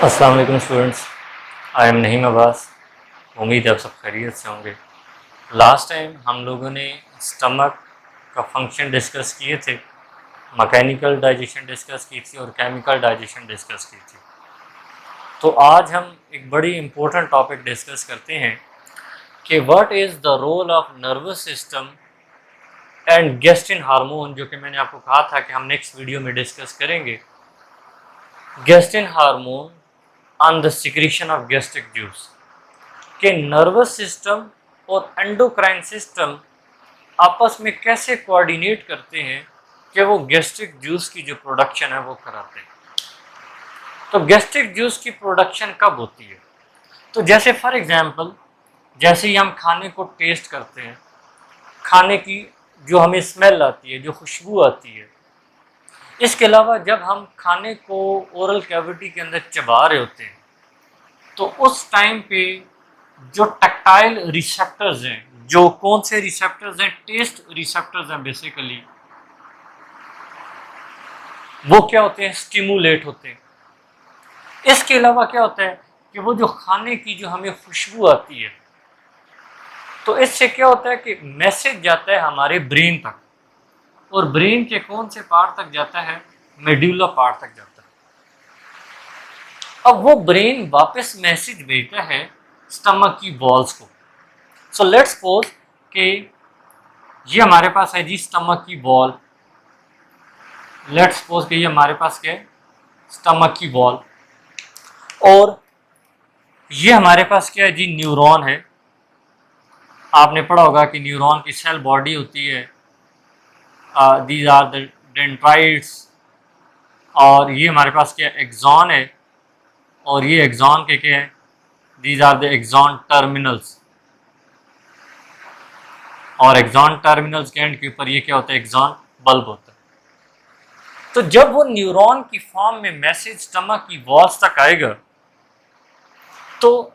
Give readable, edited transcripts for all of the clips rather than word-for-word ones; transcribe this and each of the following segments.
अस्सलाम वालेकुम students, I am नहीम अब्बास। उम्मीद है आप सब खैरियत से होंगे। लास्ट टाइम हम लोगों ने स्टमक का फंक्शन डिस्कस किए थे, मैकेनिकल डाइजेशन डिस्कस की थी और केमिकल डाइजेशन डिस्कस की थी। तो आज हम एक बड़ी इम्पोर्टेंट टॉपिक डिस्कस करते हैं कि what is the role of nervous system and gastrin hormone, जो कि मैंने आपको कहा था कि हम नेक्स्ट वीडियो में डिस्कस करेंगे। Gastrin hormone on the secretion of gastric juice के नर्वस सिस्टम और एंडोक्राइन सिस्टम आपस में कैसे कोऑर्डिनेट करते हैं कि वो गैस्ट्रिक जूस की जो प्रोडक्शन है वो कराते हैं। तो गैस्ट्रिक जूस की प्रोडक्शन कब होती है? तो जैसे फॉर एग्जांपल, जैसे ही हम खाने को टेस्ट करते हैं, खाने की जो हमें स्मेल आती है, जो खुशबू आती है, इसके अलावा जब हम खाने को ओरल कैविटी के अंदर चबा रहे होते हैं तो उस टाइम पे जो टैक्टाइल रिसेप्टर्स हैं, जो कौन से रिसेप्टर्स हैं? टेस्ट रिसेप्टर्स हैं बेसिकली। वो क्या होते हैं? स्टिमुलेट होते हैं। इसके अलावा क्या होता है कि वो जो खाने की जो हमें खुशबू आती है, तो इससे क्या होता है कि मैसेज जाता है हमारे ब्रेन तक, और ब्रेन के कौन से पार्ट तक जाता है? मेडुला पार्ट तक जाता है। अब वो ब्रेन वापस मैसेज भेजता है स्टमक की वॉल्स को। सो लेट्स सपोज कि ये हमारे पास है जी स्टमक की वॉल। लेट्स सपोज कि ये हमारे पास क्या है? स्टमक की वॉल। और ये हमारे पास क्या है जी? न्यूरॉन है। आपने पढ़ा होगा कि न्यूरॉन की सेल बॉडी होती है, दीज आर द डेंड्राइट्स। और ये हमारे पास क्या है? एक्सॉन है। और ये एक्सॉन के क्या है? These are the axon terminals. और एक्सॉन टर्मिनल्स के एंड के ऊपर ये क्या होता है? एक्सॉन बल्ब होता है। तो जब वो न्यूरॉन की फॉर्म में मैसेज स्टमक की वॉल्स तक आएगा, तो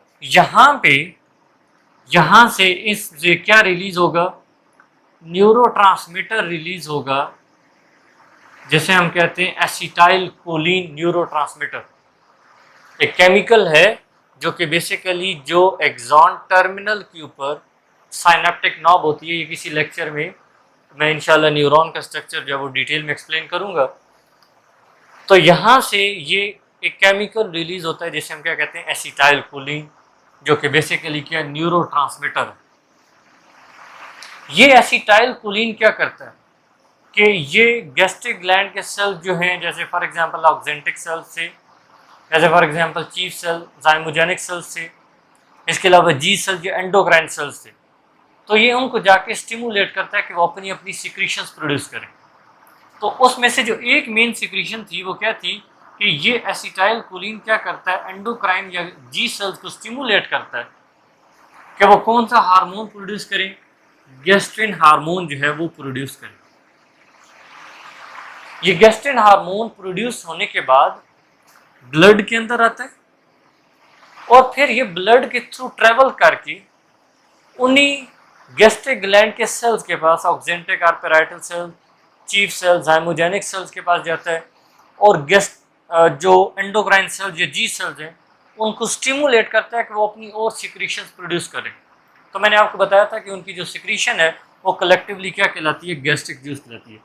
यहां से इससे क्या रिलीज होगा? न्यूरोट्रांसमीटर रिलीज होगा, जैसे हम कहते हैं एसिटाइल कोलिन न्यूरोट्रांसमीटर। एक केमिकल है जो कि बेसिकली जो एक्सॉन टर्मिनल के ऊपर साइनेप्टिक नॉब होती है। ये किसी लेक्चर में मैं इंशाल्लाह न्यूरॉन का स्ट्रक्चर जो वो डिटेल में एक्सप्लेन करूंगा। तो यहाँ से ये एक केमिकल रिलीज होता है जिसे हम क्या कहते हैं? एसिटाइल कोलिन, जो कि बेसिकली क्या? न्यूरोट्रांसमीटर है। ये एसिटाइल कोलिन क्या करता है कि ये गैस्ट्रिक ग्लैंड के सेल्स जो हैं, जैसे फॉर एग्जांपल ऑक्जेंटिक सेल्स से, जैसे for example chief cell, zymogenic cells से, इसके अलावा जी सेल जो एंडोक्राइन सेल्स से, तो ये उनको जाके स्टिमुलेट करता है कि वो अपनी अपनी सिक्रीशंस प्रोड्यूस करें। तो उसमें से जो एक मेन सिक्रीशन थी वो क्या थी कि ये एसिटाइल कोलिन क्या करता है? एंडोक्राइन या जी सेल्स को स्टिमुलेट करता है कि वो कौन सा हार्मोन प्रोड्यूस करें? गैस्ट्रिन हार्मोन जो है वो प्रोड्यूस करें। ये गैस्ट्रिन हार्मोन प्रोड्यूस होने के बाद ब्लड के अंदर आता है, और फिर ये ब्लड के थ्रू ट्रेवल करके उन्हीं गैस्ट्रिक ग्लैंड के सेल्स के पास, ऑक्जेंटिक और parietal cell, chief cell, zymogenic cells के पास जाता है, और जो एंडोक्राइन सेल्स या जी सेल्स हैं उनको स्टिमुलेट करता है कि वो अपनी और सिक्रीशंस प्रोड्यूस करें। तो मैंने आपको बताया था कि उनकी जो सिक्रीशन है वो कलेक्टिवली क्या कहलाती है? गैस्ट्रिक जूस कहलाती है।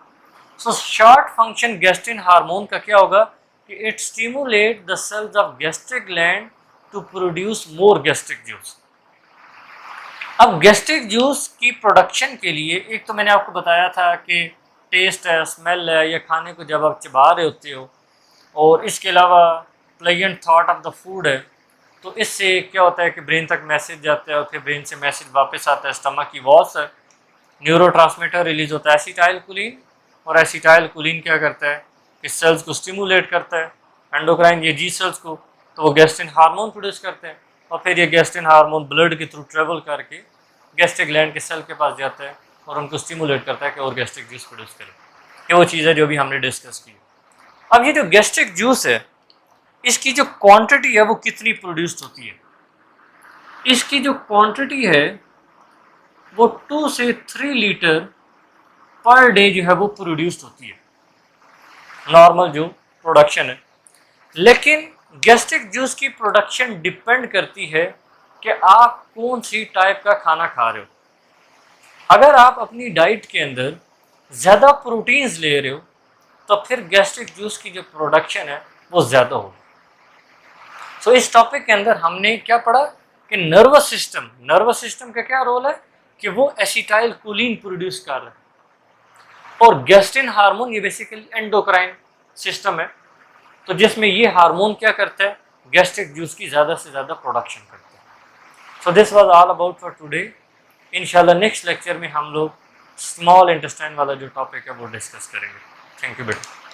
So short function gastrin hormone का क्या होगा कि it stimulate the cells of gastric gland to produce more gastric juice. अब गैस्ट्रिक जूस की प्रोडक्शन के लिए एक तो मैंने आपको बताया था कि टेस्ट है, स्मेल है, या खाने को जब आप चबा रहे होते हो, और इसके अलावा pleasant thought of the food है। तो इससे क्या होता है कि ब्रेन तक मैसेज जाता है, और फिर ब्रेन से मैसेज वापस आता है स्टमक की वॉल्स है, न्यूरोट्रांसमीटर रिलीज होता है एसिटाइल कोलिन, और एसिटाइल कोलिन क्या करता है कि सेल्स को स्टिमुलेट करता है, एंडोक्राइन ये जी सेल्स को, तो वो गैस्ट्रिन हार्मोन प्रोड्यूस करते हैं, और फिर ये गैस्ट्रिन हार्मोन ब्लड के थ्रू ट्रेवल करके गैस्ट्रिक ग्लैंड के सेल के पास जाता है और उनको स्टिमुलेट करता है कि और गैस्ट्रिक जूस प्रोड्यूस करें। ये वो चीज़ है जो भी हमने डिस्कस की। अब ये जो गैस्ट्रिक जूस है, इसकी जो क्वांटिटी है वो कितनी प्रोड्यूस्ड होती है? इसकी जो क्वांटिटी है वो 2 से 3 लीटर पर डे जो है वो प्रोड्यूस्ड होती है, नॉर्मल जो प्रोडक्शन है। लेकिन गैस्ट्रिक जूस की प्रोडक्शन डिपेंड करती है कि आप कौन सी टाइप का खाना खा रहे हो। अगर आप अपनी डाइट के अंदर ज़्यादा प्रोटीन्स ले रहे हो तो फिर गैस्ट्रिक जूस की जो प्रोडक्शन है वो ज़्यादा होगी। सो इस टॉपिक के अंदर हमने क्या पढ़ा कि नर्वस सिस्टम का क्या रोल है कि वो एसिटाइल कोलिन प्रोड्यूस कर रहा है, और गैस्ट्रिन हार्मोन ये बेसिकली एंडोक्राइन सिस्टम है, तो जिसमें ये हार्मोन क्या करता है, गैस्ट्रिक जूस की ज़्यादा से ज़्यादा प्रोडक्शन करता है। So this was all about for today. इंशाल्लाह नेक्स्ट लेक्चर में हम लोग स्मॉल इंटेस्टाइन वाला जो टॉपिक है वो डिस्कस करेंगे। थैंक यू बेटा।